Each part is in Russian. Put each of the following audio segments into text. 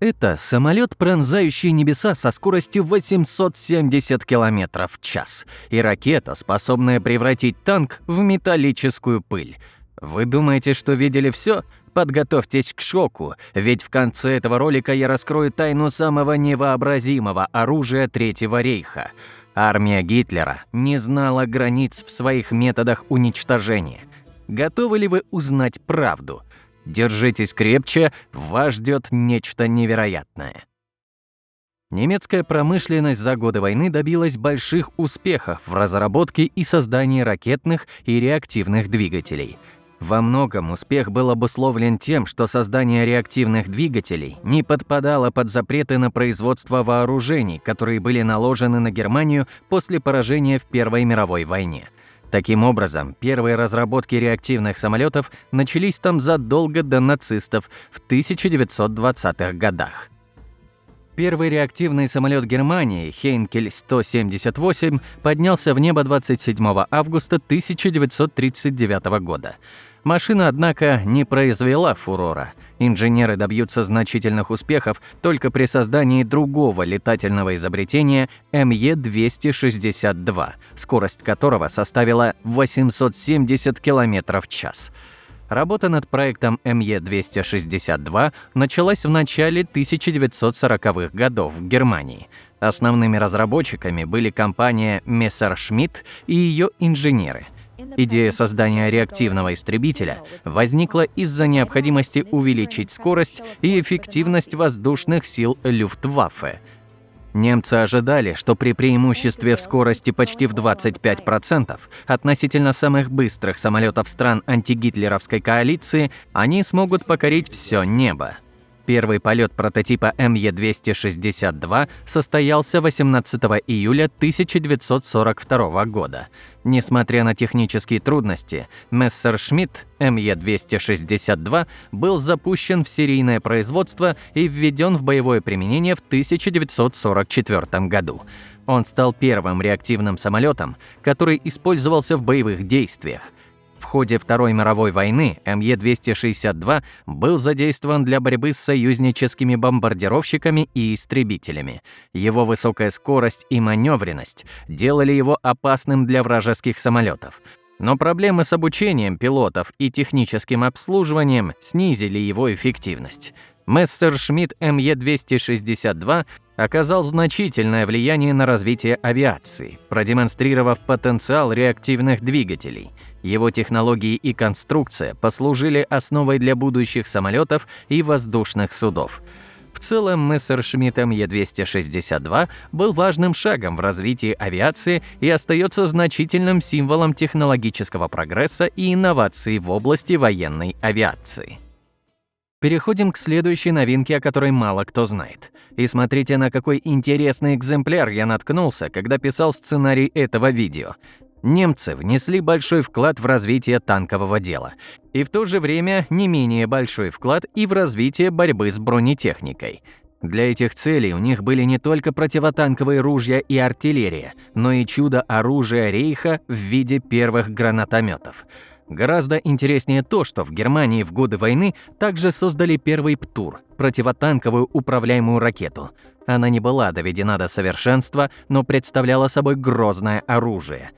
Это самолет, пронзающий небеса со скоростью 870 км в час, и ракета, способная превратить танк в металлическую пыль. Вы думаете, что видели все? Подготовьтесь к шоку, ведь в конце этого ролика я раскрою тайну самого невообразимого оружия Третьего рейха. Армия Гитлера не знала границ в своих методах уничтожения. Готовы ли вы узнать правду? Держитесь крепче, вас ждет нечто невероятное. Немецкая промышленность за годы войны добилась больших успехов в разработке и создании ракетных и реактивных двигателей. Во многом успех был обусловлен тем, что создание реактивных двигателей не подпадало под запреты на производство вооружений, которые были наложены на Германию после поражения в Первой мировой войне. Таким образом, первые разработки реактивных самолетов начались там задолго до нацистов в 1920-х годах. Первый реактивный самолет Германии, Хейнкель 178, поднялся в небо 27 августа 1939 года. Машина, однако, не произвела фурора. Инженеры добьются значительных успехов только при создании другого летательного изобретения МЕ-262, скорость которого составила 870 км в час. Работа над проектом МЕ-262 началась в начале 1940-х годов в Германии. Основными разработчиками были компания Messerschmitt и ее инженеры. Идея создания реактивного истребителя возникла из-за необходимости увеличить скорость и эффективность воздушных сил Люфтваффе. Немцы ожидали, что при преимуществе в скорости почти в 25% относительно самых быстрых самолетов стран антигитлеровской коалиции, они смогут покорить все небо. Первый полет прототипа МЕ-262 состоялся 18 июля 1942 года. Несмотря на технические трудности, Messerschmitt МЕ-262 был запущен в серийное производство и введен в боевое применение в 1944 году. Он стал первым реактивным самолетом, который использовался в боевых действиях. В ходе Второй мировой войны МЕ-262 был задействован для борьбы с союзническими бомбардировщиками и истребителями. Его высокая скорость и маневренность делали его опасным для вражеских самолетов. Но проблемы с обучением пилотов и техническим обслуживанием снизили его эффективность. Messerschmitt МЕ-262 оказал значительное влияние на развитие авиации, продемонстрировав потенциал реактивных двигателей. Его технологии и конструкция послужили основой для будущих самолетов и воздушных судов. В целом, Messerschmitt МЕ-262 был важным шагом в развитии авиации и остается значительным символом технологического прогресса и инноваций в области военной авиации. Переходим к следующей новинке, о которой мало кто знает. И смотрите, на какой интересный экземпляр я наткнулся, когда писал сценарий этого видео. Немцы внесли большой вклад в развитие танкового дела, и в то же время не менее большой вклад и в развитие борьбы с бронетехникой. Для этих целей у них были не только противотанковые ружья и артиллерия, но и чудо-оружие Рейха в виде первых гранатометов. Гораздо интереснее то, что в Германии в годы войны также создали первый ПТУР – противотанковую управляемую ракету. Она не была доведена до совершенства, но представляла собой грозное оружие.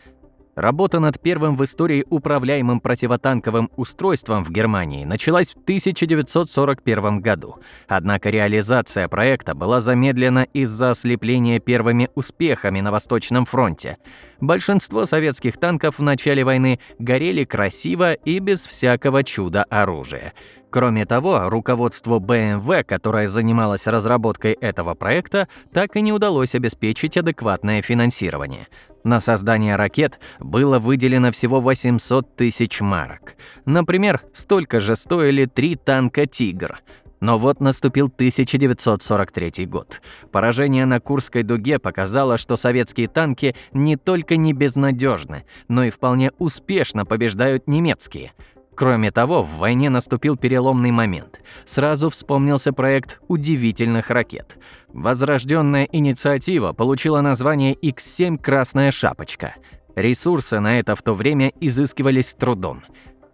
Работа над первым в истории управляемым противотанковым устройством в Германии началась в 1941 году. Однако реализация проекта была замедлена из-за ослепления первыми успехами на Восточном фронте. Большинство советских танков в начале войны горели красиво и без всякого чуда-оружия. Кроме того, руководству BMW, которое занималось разработкой этого проекта, так и не удалось обеспечить адекватное финансирование. На создание ракет было выделено всего 800 тысяч марок. Например, столько же стоили 3 танка «Тигр». Но вот наступил 1943 год. Поражение на Курской дуге показало, что советские танки не только не безнадежны, но и вполне успешно побеждают немецкие. Кроме того, в войне наступил переломный момент. Сразу вспомнился проект удивительных ракет. Возрожденная инициатива получила название X-7 «Красная шапочка». Ресурсы на это в то время изыскивались с трудом.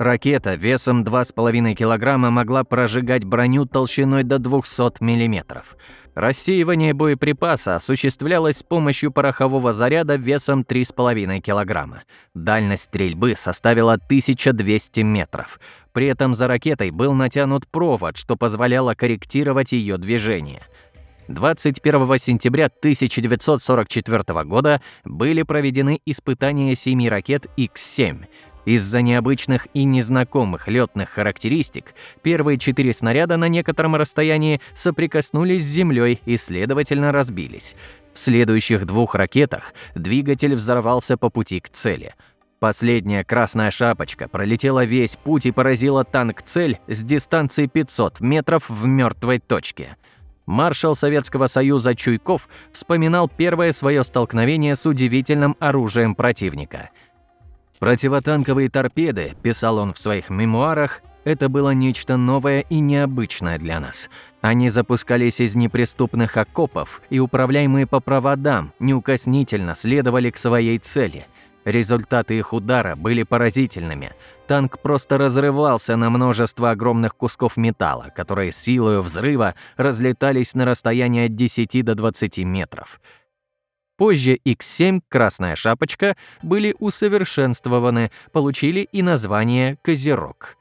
Ракета весом 2,5 килограмма могла прожигать броню толщиной до 200 мм. Рассеивание боеприпаса осуществлялось с помощью порохового заряда весом 3,5 килограмма. Дальность стрельбы составила 1200 метров. При этом за ракетой был натянут провод, что позволяло корректировать ее движение. 21 сентября 1944 года были проведены испытания 7 ракет Х-7. Из-за необычных и незнакомых лётных характеристик первые 4 снаряда на некотором расстоянии соприкоснулись с землей и, следовательно, разбились. В следующих 2 ракетах двигатель взорвался по пути к цели. Последняя красная шапочка пролетела весь путь и поразила танк-цель с дистанции 500 метров в мёртвой точке. Маршал Советского Союза Чуйков вспоминал первое своё столкновение с удивительным оружием противника. «Противотанковые торпеды», – писал он в своих мемуарах, – это было нечто новое и необычное для нас. Они запускались из неприступных окопов и, управляемые по проводам, неукоснительно следовали к своей цели. Результаты их удара были поразительными. Танк просто разрывался на множество огромных кусков металла, которые силою взрыва разлетались на расстояние от 10 до 20 метров. Позже Х-7, «Красная шапочка», были усовершенствованы, получили и название «Козерог».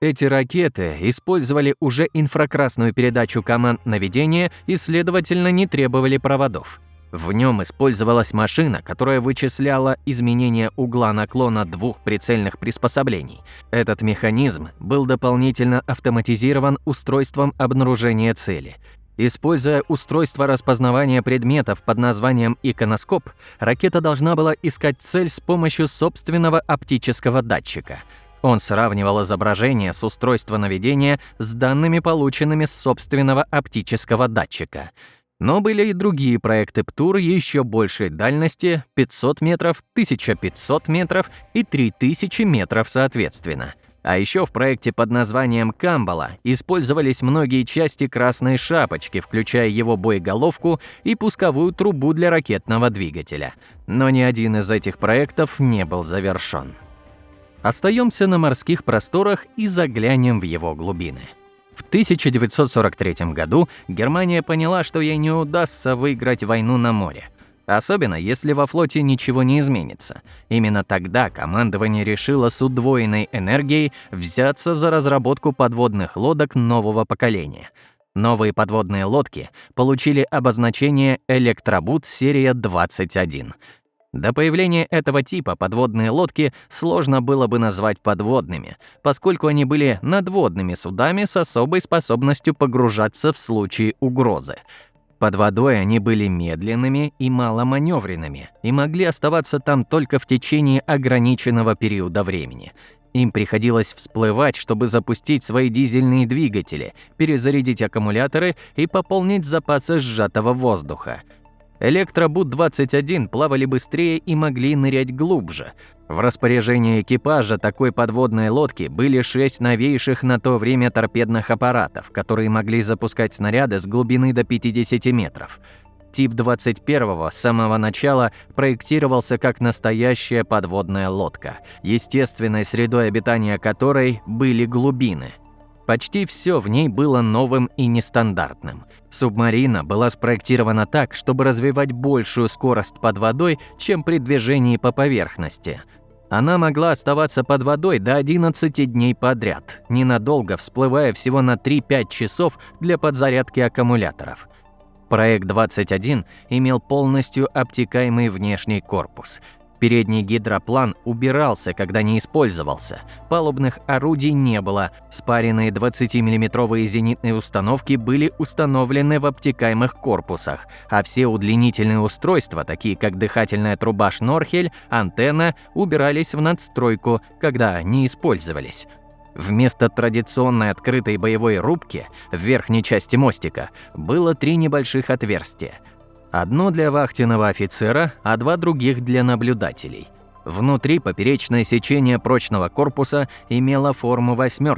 Эти ракеты использовали уже инфракрасную передачу команд наведения и, следовательно, не требовали проводов. В нем использовалась машина, которая вычисляла изменения угла наклона 2 прицельных приспособлений. Этот механизм был дополнительно автоматизирован устройством обнаружения цели. Используя устройство распознавания предметов под названием иконоскоп, ракета должна была искать цель с помощью собственного оптического датчика. Он сравнивал изображение с устройства наведения с данными, полученными с собственного оптического датчика. Но были и другие проекты ПТУР еще большей дальности – 500 метров, 1500 метров и 3000 метров соответственно. А еще в проекте под названием «Камбала» использовались многие части «Красной шапочки», включая его боеголовку и пусковую трубу для ракетного двигателя. Но ни один из этих проектов не был завершен. Остаемся на морских просторах и заглянем в его глубины. В 1943 году Германия поняла, что ей не удастся выиграть войну на море. Особенно, если во флоте ничего не изменится. Именно тогда командование решило с удвоенной энергией взяться за разработку подводных лодок нового поколения. Новые подводные лодки получили обозначение «Электробут серия 21». До появления этого типа подводные лодки сложно было бы назвать подводными, поскольку они были надводными судами с особой способностью погружаться в случае угрозы. Под водой они были медленными и маломаневренными и могли оставаться там только в течение ограниченного периода времени. Им приходилось всплывать, чтобы запустить свои дизельные двигатели, перезарядить аккумуляторы и пополнить запасы сжатого воздуха. Электробут-21 плавали быстрее и могли нырять глубже. В распоряжении экипажа такой подводной лодки были 6 новейших на то время торпедных аппаратов, которые могли запускать снаряды с глубины до 50 метров. Тип 21 с самого начала проектировался как настоящая подводная лодка, естественной средой обитания которой были глубины. Почти все в ней было новым и нестандартным. Субмарина была спроектирована так, чтобы развивать большую скорость под водой, чем при движении по поверхности. Она могла оставаться под водой до 11 дней подряд, ненадолго всплывая всего на 3-5 часов для подзарядки аккумуляторов. Проект 21 имел полностью обтекаемый внешний корпус. Передний гидроплан убирался, когда не использовался. Палубных орудий не было. Спаренные 20-миллиметровые зенитные установки были установлены в обтекаемых корпусах, а все удлинительные устройства, такие как дыхательная труба «Шнорхель», антенна, убирались в надстройку, когда не использовались. Вместо традиционной открытой боевой рубки в верхней части мостика было 3 небольших отверстия. Одно для вахтенного офицера, а 2 других для наблюдателей. Внутри поперечное сечение прочного корпуса имело форму 8,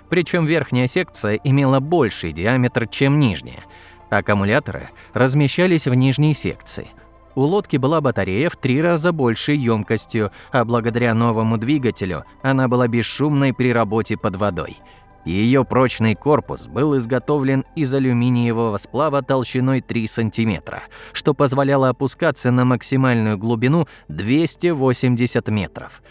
причем верхняя секция имела больший диаметр, чем нижняя. Аккумуляторы размещались в нижней секции. У лодки была батарея в 3 раза большей емкостью, а благодаря новому двигателю она была бесшумной при работе под водой. Ее прочный корпус был изготовлен из алюминиевого сплава толщиной 3 см, что позволяло опускаться на максимальную глубину 280 метров.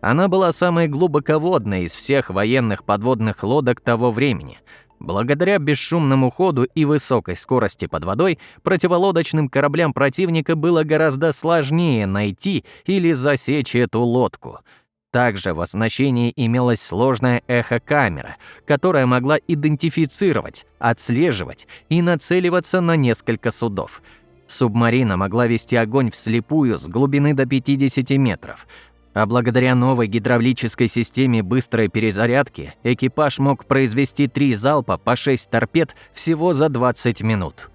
Она была самой глубоководной из всех военных подводных лодок того времени. Благодаря бесшумному ходу и высокой скорости под водой, противолодочным кораблям противника было гораздо сложнее найти или засечь эту лодку. Также в оснащении имелась сложная эхокамера, которая могла идентифицировать, отслеживать и нацеливаться на несколько судов. Субмарина могла вести огонь вслепую с глубины до 50 метров. А благодаря новой гидравлической системе быстрой перезарядки экипаж мог произвести 3 залпа по 6 торпед всего за 20 минут.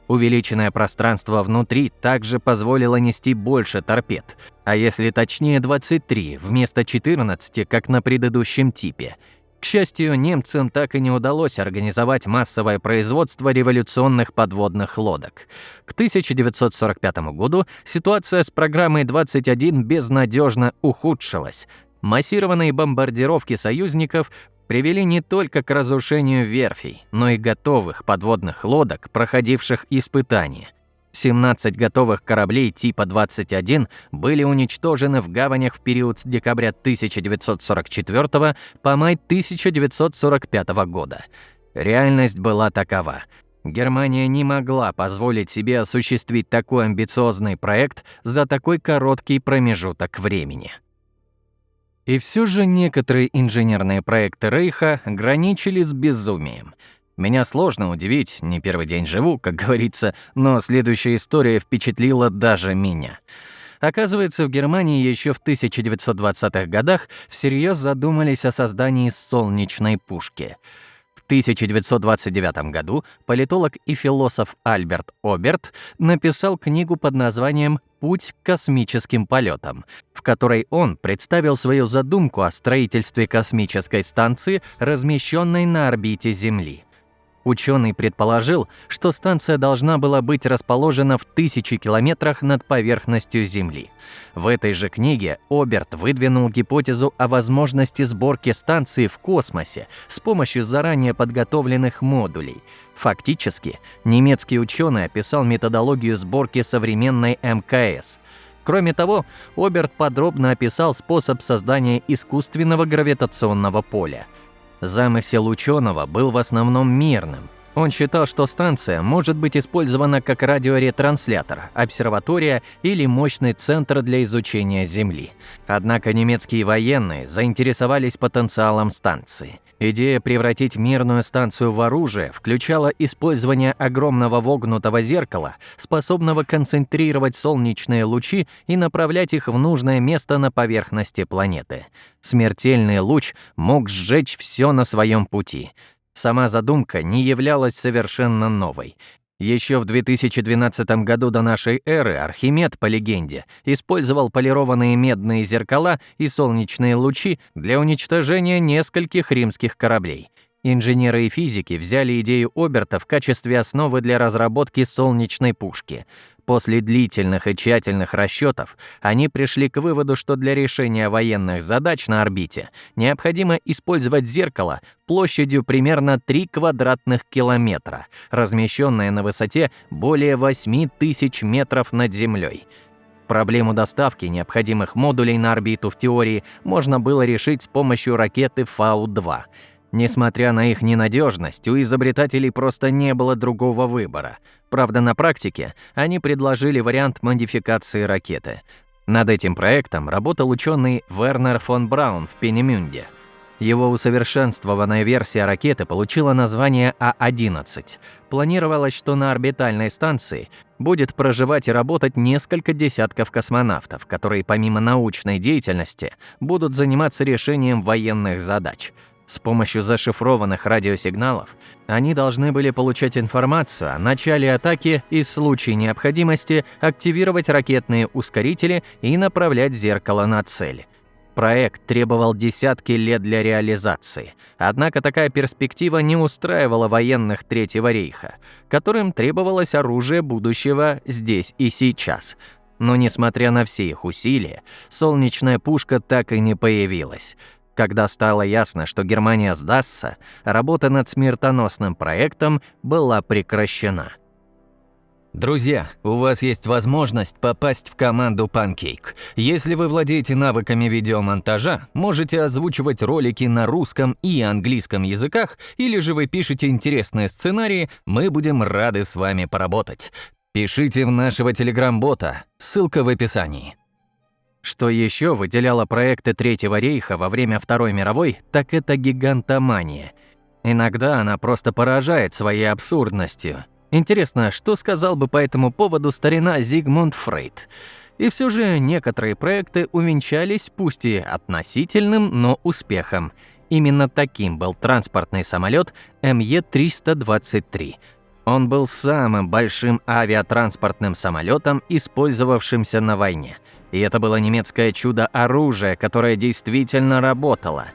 Увеличенное пространство внутри также позволило нести больше торпед, а если точнее 23 вместо 14, как на предыдущем типе. К счастью, немцам так и не удалось организовать массовое производство революционных подводных лодок. К 1945 году ситуация с программой 21 безнадежно ухудшилась. Массированные бомбардировки союзников привели не только к разрушению верфей, но и готовых подводных лодок, проходивших испытания. 17 готовых кораблей типа 21 были уничтожены в гаванях в период с декабря 1944 по май 1945 года. Реальность была такова. Германия не могла позволить себе осуществить такой амбициозный проект за такой короткий промежуток времени. И все же некоторые инженерные проекты Рейха граничили с безумием. Меня сложно удивить, не первый день живу, как говорится, но следующая история впечатлила даже меня. Оказывается, в Германии еще в 1920-х годах всерьез задумались о создании солнечной пушки. В 1929 году политолог и философ Альберт Оберт написал книгу под названием «Путь к космическим полетам», в которой он представил свою задумку о строительстве космической станции, размещенной на орбите Земли. Ученый предположил, что станция должна была быть расположена в 1000 километрах над поверхностью Земли. В этой же книге Оберт выдвинул гипотезу о возможности сборки станции в космосе с помощью заранее подготовленных модулей. Фактически, немецкий ученый описал методологию сборки современной МКС. Кроме того, Оберт подробно описал способ создания искусственного гравитационного поля. Замысел ученого был в основном мирным. Он считал, что станция может быть использована как радиоретранслятор, обсерватория или мощный центр для изучения Земли. Однако немецкие военные заинтересовались потенциалом станции. Идея превратить мирную станцию в оружие включала использование огромного вогнутого зеркала, способного концентрировать солнечные лучи и направлять их в нужное место на поверхности планеты. Смертельный луч мог сжечь все на своем пути. Сама задумка не являлась совершенно новой. Еще в 2012 году до нашей эры Архимед, по легенде, использовал полированные медные зеркала и солнечные лучи для уничтожения нескольких римских кораблей. Инженеры и физики взяли идею Оберта в качестве основы для разработки солнечной пушки. После длительных и тщательных расчетов они пришли к выводу, что для решения военных задач на орбите необходимо использовать зеркало площадью примерно 3 квадратных километра, размещенное на высоте более 8000 метров над землей. Проблему доставки необходимых модулей на орбиту в теории можно было решить с помощью ракеты Фау-2. Несмотря на их ненадежность, у изобретателей просто не было другого выбора. Правда, на практике они предложили вариант модификации ракеты. Над этим проектом работал ученый Вернер фон Браун в Пенемюнде. Его усовершенствованная версия ракеты получила название А-11. Планировалось, что на орбитальной станции будет проживать и работать несколько десятков космонавтов, которые помимо научной деятельности будут заниматься решением военных задач. С помощью зашифрованных радиосигналов они должны были получать информацию о начале атаки и в случае необходимости активировать ракетные ускорители и направлять зеркало на цель. Проект требовал десятки лет для реализации, однако такая перспектива не устраивала военных Третьего рейха, которым требовалось оружие будущего здесь и сейчас. Но несмотря на все их усилия, солнечная пушка так и не появилась. Когда стало ясно, что Германия сдастся, работа над смертоносным проектом была прекращена. Друзья, у вас есть возможность попасть в команду Pancake. Если вы владеете навыками видеомонтажа, можете озвучивать ролики на русском и английском языках, или же вы пишете интересные сценарии, мы будем рады с вами поработать. Пишите в нашего телеграм-бота, ссылка в описании. Что еще выделяло проекты Третьего рейха во время Второй мировой, так это гигантомания. Иногда она просто поражает своей абсурдностью. Интересно, что сказал бы по этому поводу старина Зигмунд Фрейд? И все же некоторые проекты увенчались пусть и относительным, но успехом. Именно таким был транспортный самолет МЕ-323. Он был самым большим авиатранспортным самолетом, использовавшимся на войне. И это было немецкое чудо-оружие, которое действительно работало.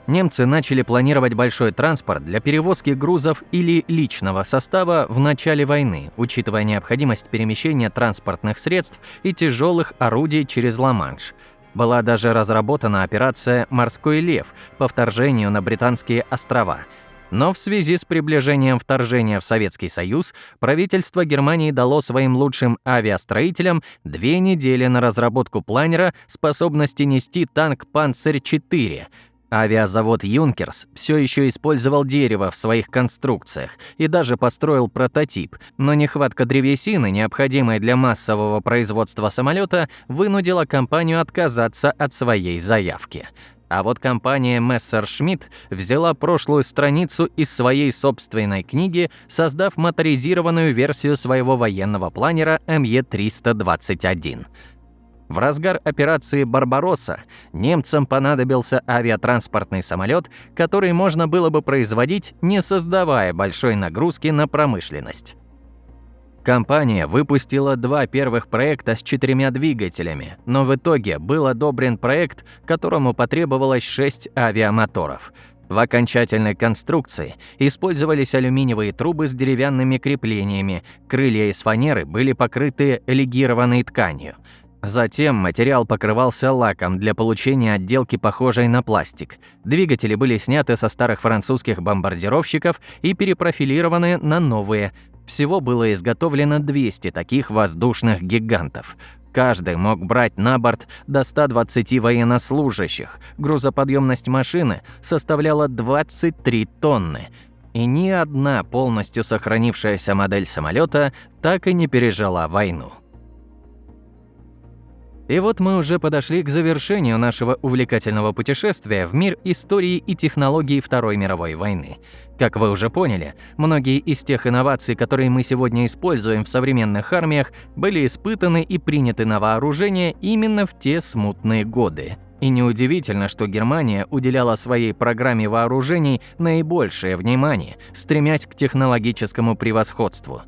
Немцы начали планировать большой транспорт для перевозки грузов или личного состава в начале войны, учитывая необходимость перемещения транспортных средств и тяжелых орудий через Ла-Манш. Была даже разработана операция «Морской лев» по вторжению на Британские острова. Но в связи с приближением вторжения в Советский Союз правительство Германии дало своим лучшим авиастроителям 2 недели на разработку планера способности нести танк «Панцирь-4». Авиазавод «Юнкерс» все еще использовал дерево в своих конструкциях и даже построил прототип, но нехватка древесины, необходимой для массового производства самолета, вынудила компанию отказаться от своей заявки. А вот компания Messerschmitt взяла прошлую страницу из своей собственной книги, создав моторизированную версию своего военного планера МЕ-321. В разгар операции «Барбаросса» немцам понадобился авиатранспортный самолет, который можно было бы производить, не создавая большой нагрузки на промышленность. Компания выпустила 2 первых проекта с 4 двигателями, но в итоге был одобрен проект, которому потребовалось 6 авиамоторов. В окончательной конструкции использовались алюминиевые трубы с деревянными креплениями, крылья из фанеры были покрыты легированной тканью. Затем материал покрывался лаком для получения отделки, похожей на пластик. Двигатели были сняты со старых французских бомбардировщиков и перепрофилированы на новые. Всего было изготовлено 200 таких воздушных гигантов. Каждый мог брать на борт до 120 военнослужащих. Грузоподъемность машины составляла 23 тонны. И ни одна полностью сохранившаяся модель самолета так и не пережила войну. И вот мы уже подошли к завершению нашего увлекательного путешествия в мир истории и технологий Второй мировой войны. Как вы уже поняли, многие из тех инноваций, которые мы сегодня используем в современных армиях, были испытаны и приняты на вооружение именно в те смутные годы. И неудивительно, что Германия уделяла своей программе вооружений наибольшее внимание, стремясь к технологическому превосходству.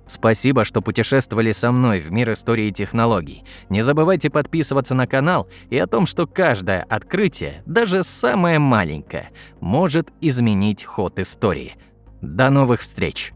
Спасибо, что путешествовали со мной в мир истории и технологий. Не забывайте подписываться на канал и о том, что каждое открытие, даже самое маленькое, может изменить ход истории. До новых встреч!